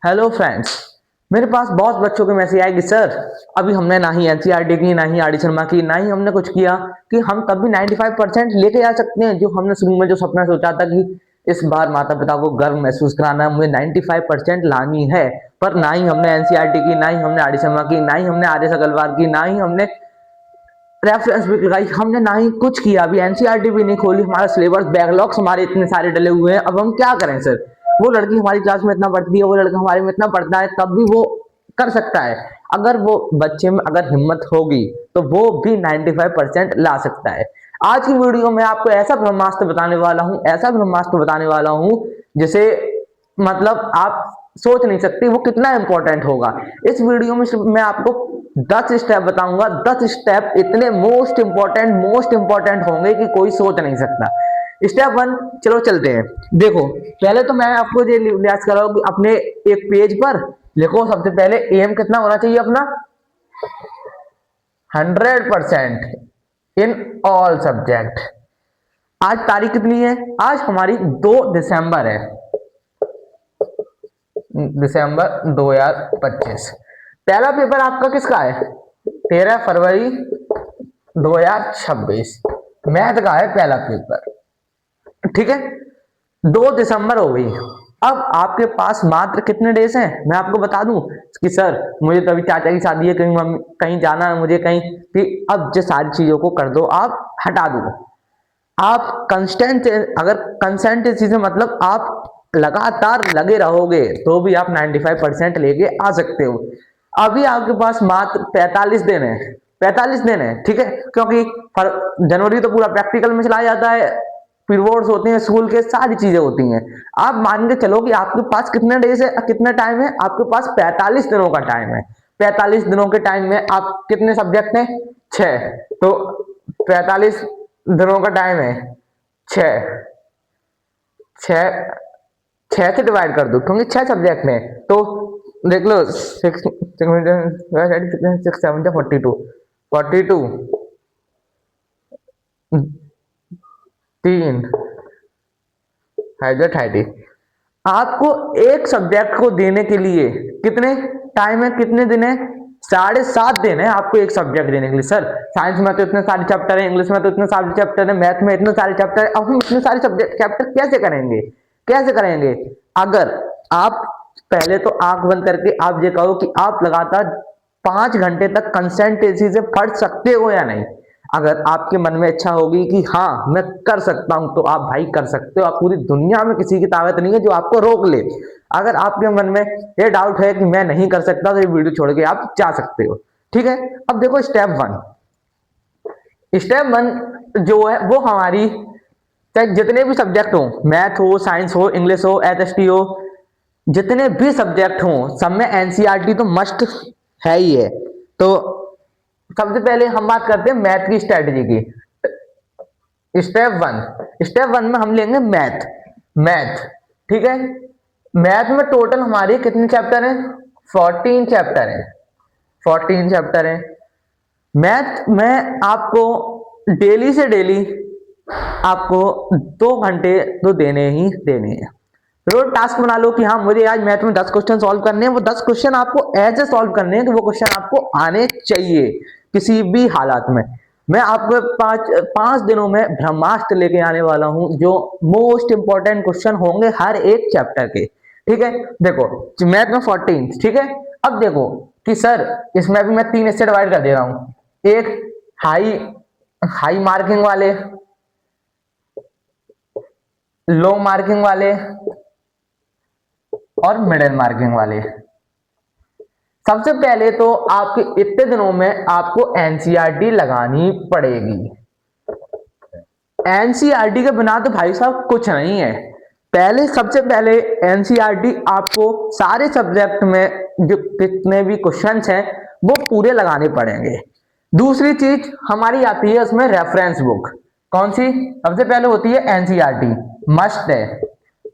Hello friends. मेरे पास बहुत बच्चों के मैसेज आए कि सर अभी हमने ना ही एनसीईआरटी की, ना ही आर डी शर्मा की, ना ही हमने कुछ किया कि हम तब भी 95% लेके आ सकते हैं। जो हमने शुरू में जो सपना सोचा था कि इस बार माता पिता को गर्व महसूस कराना है, मुझे 95% लानी है, पर ना ही हमने एनसीईआरटी की, ना ही हमने आर डी शर्मा की, ना ही हमने आर्य सगलवार की, ना ही हमने रेफरेंस बुक लगाई, हमने ना ही कुछ किया। अभी एनसीईआरटी भी नहीं खोली, हमारा सिलेबस बैकलॉग्स हमारे इतने सारे डले हुए हैं। अब हम क्या करें सर? वो लड़की हमारी क्लास में इतना पढ़ती है, वो लड़का हमारे में इतना पढ़ता है, तब भी वो कर सकता है। अगर वो बच्चे में अगर हिम्मत होगी तो वो भी 95% ला सकता है। आज की वीडियो में आपको ऐसा ब्रह्मास्त्र बताने वाला हूं, ऐसा ब्रह्मास्त्र बताने वाला हूं जिसे मतलब आप सोच नहीं सकते वो कितना इंपॉर्टेंट होगा। इस वीडियो में सिर्फ मैं आपको 10 स्टेप बताऊंगा। 10 स्टेप इतने मोस्ट इंपॉर्टेंट होंगे कि कोई सोच नहीं सकता। स्टेप वन, चलो चलते हैं। देखो, पहले तो मैं आपको ये लिहाज कर रहा हूं कि अपने एक पेज पर लिखो सबसे पहले एम कितना होना चाहिए अपना, 100% इन ऑल सब्जेक्ट। आज तारीख कितनी है? आज हमारी 2 दिसंबर है, दिसंबर 2025। पहला पेपर आपका किसका है? 13 फरवरी 2026 मैथ का है पहला पेपर। ठीक है, 2 दिसंबर हो गई। अब आपके पास मात्र कितने डेज हैं मैं आपको बता दूं कि सर मुझे तो अभी चाचा की शादी है, कहीं मम्मी कहीं जाना है मुझे कहीं, कि अब जो सारी चीजों को कर दो, आप हटा दो। आप कंस्टेंट, अगर कंसेंटेंसी से मतलब आप लगातार लगे रहोगे तो भी आप 95% लेके आ सकते हो। अभी आपके पास मात्र 45 दिन है, 45 दिन है, ठीक है, क्योंकि जनवरी तो पूरा प्रैक्टिकल में चला जाता है, पीरियड्स होते हैं स्कूल के, सारी चीजें होती हैं। आप मान के चलो कि आपके पास कितने डेज है, कितना टाइम है? आपके पास 45 दिनों का टाइम है। 45 दिनों के टाइम में आप कितने सब्जेक्ट हैं? 6। तो 45 दिनों का टाइम है, 6, 6, 6 से डिवाइड कर दो क्योंकि 6 सब्जेक्ट में। तो देख लो, 6, 6, 7, 42, 42, 3 है 30। आपको एक सब्जेक्ट को देने के लिए कितने टाइम है, कितने दिन है? 7.5 दिन है आपको एक सब्जेक्ट देने के लिए। सर साइंस में तो इतने सारे चैप्टर है, इंग्लिश में तो इतने सारे चैप्टर है, मैथ में इतने सारे चैप्टर है, अब हम इतने सारे सब्जेक्ट चैप्टर कैसे करेंगे? कैसे करेंगे? अगर आप पहले तो आंख बंद करके आप ये कहो कि आप लगातार 5 घंटे तक कंसेंट्रेशन से पढ़ सकते हो या नहीं। अगर आपके मन में इच्छा होगी कि हाँ मैं कर सकता हूं, तो आप भाई कर सकते हो। आप पूरी दुनिया में किसी की ताकत नहीं है जो आपको रोक ले। अगर आपके मन में ये डाउट है कि मैं नहीं कर सकता, तो ये वीडियो छोड़ के आप जा सकते हो। ठीक है, अब देखो स्टेप वन। स्टेप वन जो है वो हमारी, चाहे जितने भी सब्जेक्ट हो, मैथ हो, साइंस हो, इंग्लिश हो, एचएसटी हो, जितने भी सब्जेक्ट हो, सब में एनसीईआरटी तो मस्ट है ही है। तो सबसे पहले हम बात करते हैं मैथ की स्ट्रेटजी की। स्टेप वन में हम लेंगे मैथ। मैथ, ठीक है। मैथ में टोटल हमारे कितने चैप्टर हैं? 14 चैप्टर हैं, 14 चैप्टर हैं। मैथ में आपको डेली से डेली आपको 2 घंटे तो देने ही देने हैं। रोज टास्क बना लो कि हाँ मुझे आज मैथ में 10 क्वेश्चन सॉल्व करने हैं। वो 10 क्वेश्चन आपको ऐसे सॉल्व करने हैं कि वो क्वेश्चन आपको आने चाहिए किसी भी हालात में। मैं आपको 5 दिनों में ब्रह्मास्त्र लेके आने वाला हूं जो मोस्ट इंपॉर्टेंट क्वेश्चन होंगे हर एक चैप्टर के। ठीक है, देखो मैथ में 14, ठीक है। अब देखो कि सर इसमें भी मैं 3 हिस्से डिवाइड कर दे रहा हूं। एक हाई हाई मार्किंग वाले, लो मार्किंग वाले और मिडिल मार्किंग वाले। सबसे पहले तो आपके इतने दिनों में आपको एनसीईआरटी लगानी पड़ेगी। एनसीईआरटी के बिना तो भाई साहब कुछ नहीं है। पहले सबसे पहले एनसीईआरटी आपको सारे सब्जेक्ट में जो कितने भी क्वेश्चंस हैं वो पूरे लगाने पड़ेंगे। दूसरी चीज हमारी आती है उसमें रेफरेंस बुक। कौन सी? सबसे पहले होती है एनसीईआरटी, मस्ट है,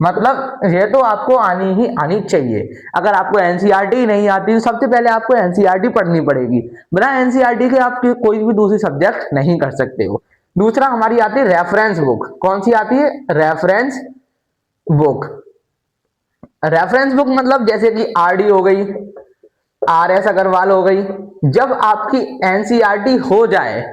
मतलब ये तो आपको आनी ही आनी चाहिए। अगर आपको एनसीईआरटी नहीं आती तो सबसे पहले आपको एनसीईआरटी पढ़नी पड़ेगी। बिना एनसीईआरटी के आप कोई भी दूसरी सब्जेक्ट नहीं कर सकते हो। दूसरा हमारी आती है रेफरेंस बुक। कौन सी आती है? Reference book. रेफरेंस बुक मतलब जैसे कि आरडी हो गई, आर एस अग्रवाल हो गई। जब आपकी एनसीईआरटी हो जाए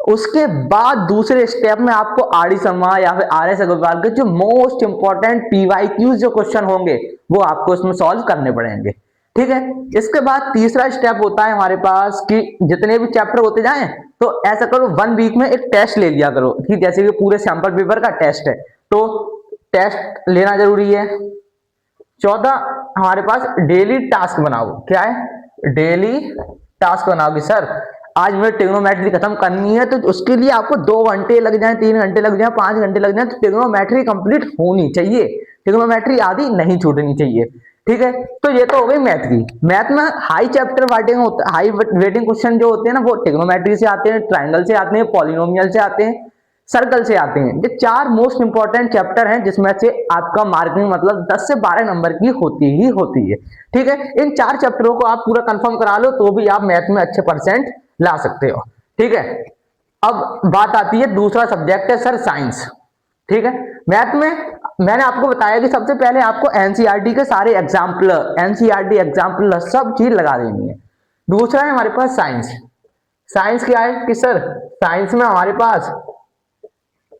उसके बाद दूसरे स्टेप में आपको आर डी शर्मा या फिर आर एस अग्रवाल के जो मोस्ट इंपॉर्टेंट पीवाईक्यूज जो क्वेश्चन होंगे वो आपको उसमें सॉल्व करने पड़ेंगे। ठीक है, इसके बाद तीसरा स्टेप होता है हमारे पास कि जितने भी चैप्टर होते जाएं तो ऐसा करो 1 वीक में एक टेस्ट ले लिया करो कि जैसे कि पूरे सैंपल पेपर का टेस्ट है तो टेस्ट लेना जरूरी है। चौदह, हमारे पास डेली टास्क बनाओ। क्या है? डेली टास्क बनाओ कि सर आज मुझे ट्रिग्नोमेट्री खत्म करनी है तो उसके लिए आपको 2 घंटे लग जाए, 3 घंटे लग जाए, 5 घंटे लग जाए, तो ट्रिग्नोमेट्री कंप्लीट होनी चाहिए, ट्रिग्नोमेट्री आदि नहीं छूटनी चाहिए। ठीक है, तो ये तो हो गई मैथ की। मैथ में हाई चैप्टर वेटिंग होता है, हाई वेटिंग क्वेश्चन जो होते हैं ना वो ट्रिग्नोमेट्री से आते हैं, ट्राइंगल से आते हैं, पॉलिनोमियल से आते हैं, सर्कल से आते हैं। ये 4 मोस्ट इंपॉर्टेंट चैप्टर हैं जिसमें से आपका मार्किंग मतलब 10 से 12 नंबर की होती ही होती है। ठीक है, इन 4 चैप्टरों को आप पूरा कंफर्म करा लो तो भी आप मैथ में अच्छे परसेंट ला सकते हो। ठीक है, अब बात आती है दूसरा सब्जेक्ट है सर साइंस। ठीक है, मैथ में मैंने आपको बताया कि सबसे पहले आपको एनसीईआरटी के सारे एग्जाम्पल, एनसीईआरटी एग्जाम्पल सब चीज लगा देनी है। दूसरा है हमारे पास साइंस। साइंस क्या है कि सर साइंस में हमारे पास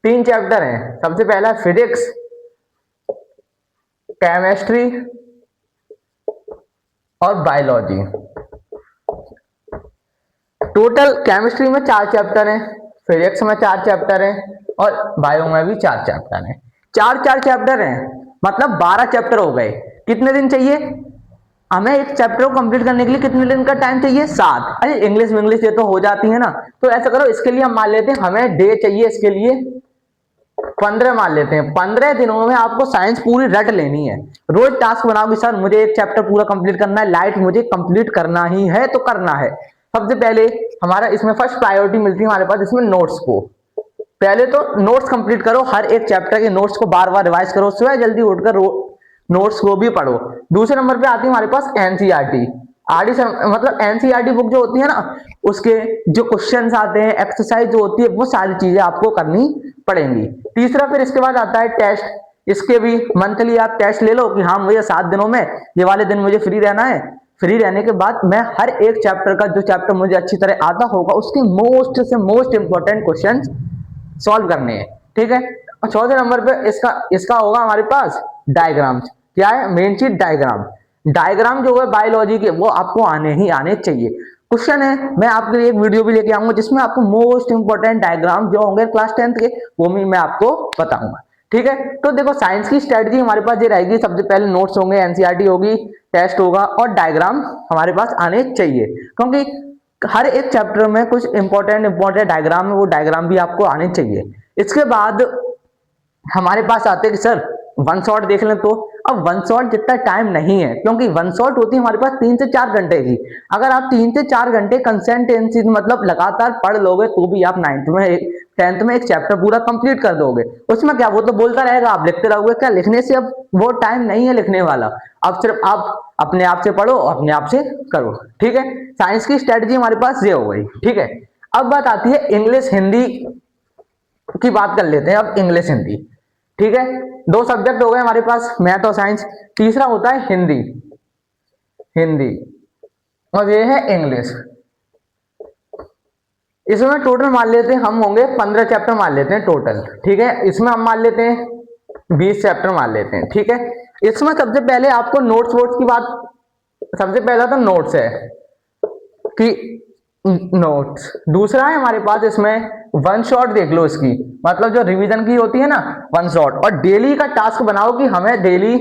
3 चैप्टर हैं। सबसे पहला फिजिक्स, केमिस्ट्री और बायोलॉजी। टोटल केमिस्ट्री में 4 चैप्टर हैं, फिजिक्स में 4 चैप्टर हैं और बायो में भी 4 चैप्टर हैं। 4 4 चैप्टर हैं मतलब 12 चैप्टर हो गए। कितने दिन चाहिए हमें एक चैप्टर को कंप्लीट करने के लिए? कितने दिन का टाइम चाहिए? 7। अरे इंग्लिश ये तो हो जाती है ना, तो ऐसा करो इसके लिए हम मान लेते हैं हमें डे चाहिए इसके लिए 15 मान लेते हैं। 15 दिनों में आपको साइंस पूरी रट लेनी है। रोज टास्क बनाओगे सर मुझे एक चैप्टर पूरा कंप्लीट करना है, लाइट मुझे कंप्लीट करना ही है तो करना है। सबसे पहले हमारा इसमें फर्स्ट प्रायोरिटी मिलती है हमारे पास इसमें नोट्स को। पहले तो नोट्स कंप्लीट करो, हर एक चैप्टर के नोट्स को बार बार रिवाइज करो, सुबह जल्दी उठकर नोट्स को भी पढ़ो। दूसरे नंबर पे आती है हमारे पास एनसीईआरटी। आरडी मतलब एनसीईआरटी बुक जो होती है ना उसके जो क्वेश्चंस आते हैं, एक्सरसाइज जो होती है, वो सारी चीजें आपको करनी पड़ेंगी। तीसरा फिर इसके बाद आता है टेस्ट। इसके भी मंथली आप टेस्ट ले लो कि हाँ मुझे 7 दिनों में ये वाले दिन मुझे फ्री रहना है। फ्री रहने के बाद मैं हर एक चैप्टर का जो चैप्टर मुझे अच्छी तरह आता होगा उसके मोस्ट से मोस्ट इंपॉर्टेंट क्वेश्चन सॉल्व करने हैं। ठीक है, और चौथे नंबर पे इसका इसका होगा हमारे पास डायग्राम्स। क्या है? मेन चीज डायग्राम। डायग्राम जो है बायोलॉजी के वो आपको आने ही आने चाहिए। क्वेश्चन है, मैं आपके लिए एक वीडियो भी लेके आऊंगा जिसमें आपको मोस्ट इंपॉर्टेंट डायग्राम जो होंगे क्लास 10th के वो भी मैं आपको बताऊंगा। ठीक है, तो देखो साइंस की स्ट्रेटजी हमारे पास ये रहेगी, सबसे पहले नोट्स होंगे, एनसीईआरटी होगी, टेस्ट होगा और डायग्राम हमारे पास आने चाहिए। क्योंकि हर एक चैप्टर में कुछ इंपॉर्टेंट डायग्राम है, वो डायग्राम भी आपको आने चाहिए। इसके बाद हमारे पास आते हैं कि सर वन शॉट देख लें, तो अब वन शॉट जितना टाइम नहीं है क्योंकि वन शॉट होती है हमारे पास 3 से 4 घंटे की। अगर आप 3 से 4 घंटे कंसिस्टेंसी मतलब लगातार पढ़ लोगे तो भी आप 10th में एक चैप्टर पूरा कंप्लीट कर दोगे। उसमें क्या वो तो बोलता रहेगा, आप लिखते रहोगे। क्या लिखने से अब वो टाइम नहीं है लिखने वाला, अब सिर्फ आप अपने आप से पढ़ो, अपने आप से करो। ठीक है, साइंस की स्ट्रेटजी हमारे पास ये हो गई। ठीक है, अब बात आती है इंग्लिश हिंदी की बात कर लेते हैं। अब इंग्लिश हिंदी, ठीक है, 2 सब्जेक्ट हो गए हमारे पास, मैथ और साइंस। तीसरा होता है हिंदी। हिंदी और ये है इंग्लिश। इसमें टोटल मान लेते हैं हम होंगे 15 चैप्टर मान लेते हैं टोटल। ठीक है, इसमें हम मान लेते हैं 20 चैप्टर मान लेते हैं। ठीक है, इसमें सबसे पहले आपको नोट्स वोट्स की बात, सबसे पहला तो नोट्स है कि नोट्स। दूसरा है हमारे पास इसमें वन शॉट देख लो इसकी, मतलब जो रिवीजन की होती है ना वन शॉट। और डेली का टास्क बनाओ कि हमें डेली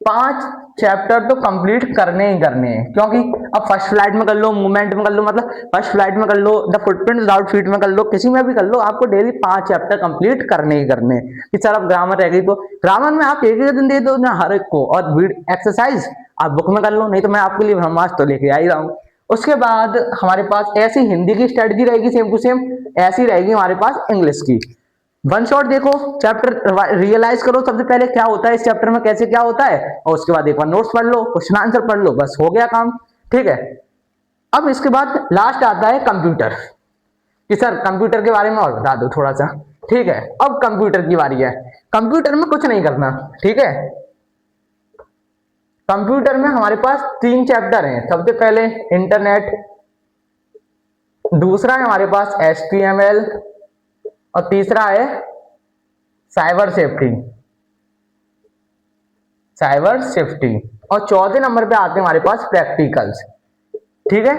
5 चैप्टर तो कंप्लीट करने ही करने हैं। क्योंकि अब फर्स्ट फ्लाइट में कर लो, मूवमेंट में कर लो, मतलब फर्स्ट फ्लाइट में कर लो, द फुटप्रिंट विदाउट फीट में कर लो, किसी में भी कर लो, आपको डेली 5 चैप्टर कंप्लीट करने ही करने हैं। कि सर अब ग्रामर रह गई तो ग्रामर में आप एक ही दिन दे दो ना हर एक को, और एक्सरसाइज आप बुक में कर लो, नहीं तो मैं आपके लिए ब्रह्मास्त्र तो लेके आ ही रहा हूँ। उसके बाद हमारे पास ऐसी हिंदी की स्ट्रेटजी रहेगी सेम टू सेम, ऐसी रहेगी हमारे पास इंग्लिश की। वन शॉट देखो, चैप्टर रियलाइज करो सबसे पहले क्या होता है इस चैप्टर में, कैसे क्या होता है, और उसके बाद एक बार नोट्स पढ़ लो, क्वेश्चन आंसर पढ़ लो, बस हो गया काम। ठीक है, अब इसके बाद लास्ट आता है कंप्यूटर कि सर कंप्यूटर के बारे में और बता दो थोड़ा सा। ठीक है, अब कंप्यूटर की बारी है। कंप्यूटर में कुछ नहीं करना, ठीक है। कंप्यूटर में हमारे पास 3 चैप्टर हैं। सबसे पहले इंटरनेट, दूसरा है हमारे पास HTML और तीसरा है साइबर सेफ्टी, साइबर सेफ्टी। और चौथे नंबर पे आते हैं हमारे पास प्रैक्टिकल्स, ठीक है।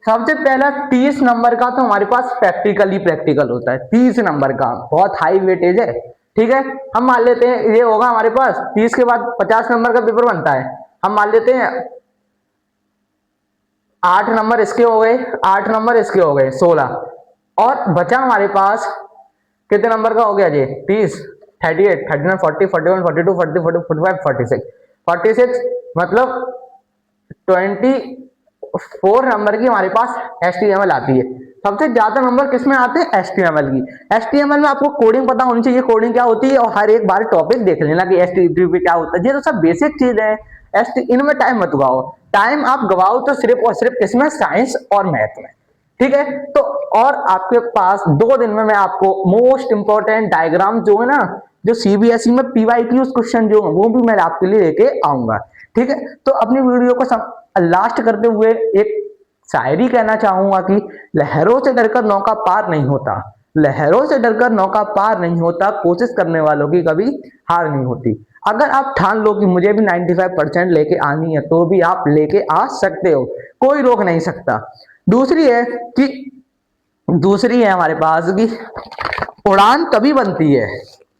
सबसे पहला 30 नंबर का तो हमारे पास प्रैक्टिकल ही प्रैक्टिकल होता है, 30 नंबर का, बहुत हाई वेटेज है, ठीक है। हम मान लेते हैं ये होगा हमारे पास 30 के बाद 50 नंबर का पेपर बनता है। हम मान लेते हैं 8 नंबर इसके हो गए, 8 नंबर इसके हो गए, 16, और बचा हमारे पास कितने नंबर का हो गया जी? 30, 38, 39, 40, 41, 42, 40, 40, 45, 46, 46 मतलब 24 नंबर की हमारे पास HTML आती है। सबसे ज्यादा नंबर किसमें आते हैं? HTML की। HTML में आपको कोडिंग पता होनी चाहिए, कोडिंग क्या होती है, और हर एक बार टॉपिक देख लेना कि HTML पे क्या होता है। ये तो सब बेसिक चीज है, इनमें टाइम मत गवाओ। टाइम आप गवाओ तो सिर्फ और सिर्फ इसमें, साइंस और मैथ में, ठीक है। तो और आपके पास 2 दिन में मैं आपको मोस्ट इंपॉर्टेंट डायग्राम जो है ना, जो CBSE में PYQ क्वेश्चन जो है वो भी मैं आपके लिए लेके आऊंगा, ठीक है। तो अपनी वीडियो को लास्ट करते हुए एक शायरी कहना चाहूंगा कि लहरों से डरकर नौका पार नहीं होता, लहरों से डरकर नौका पार नहीं होता, कोशिश करने वालों की कभी हार नहीं होती। अगर आप ठान लो कि मुझे भी 95% लेके आनी है तो भी आप लेके आ सकते हो, कोई रोक नहीं सकता। दूसरी है कि दूसरी है हमारे पास कि उड़ान तभी बनती है,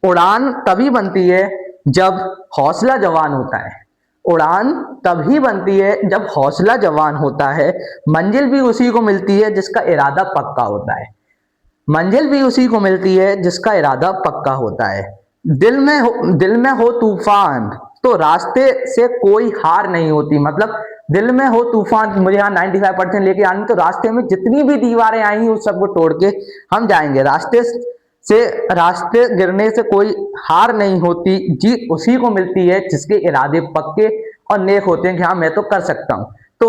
उड़ान तभी बनती है जब हौसला जवान होता है, उड़ान तभी बनती है जब हौसला जवान होता है। मंजिल भी उसी को मिलती है जिसका इरादा पक्का होता है, मंजिल भी उसी को मिलती है जिसका इरादा पक्का होता है। दिल में हो तूफान तो रास्ते से कोई हार नहीं होती, मतलब दिल में हो तूफान, मुझे यहाँ 95% लेके आनी, तो रास्ते में जितनी भी दीवारें आई उस सबको तोड़ के हम जाएंगे। रास्ते गिरने से कोई हार नहीं होती, जीत उसी को मिलती है जिसके इरादे पक्के और नेक होते हैं कि हाँ मैं तो कर सकता हूं। तो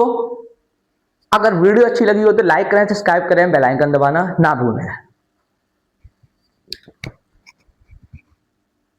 अगर वीडियो अच्छी लगी हो तो लाइक करें, सब्सक्राइब करें, बेल आइकन दबाना ना भूलें।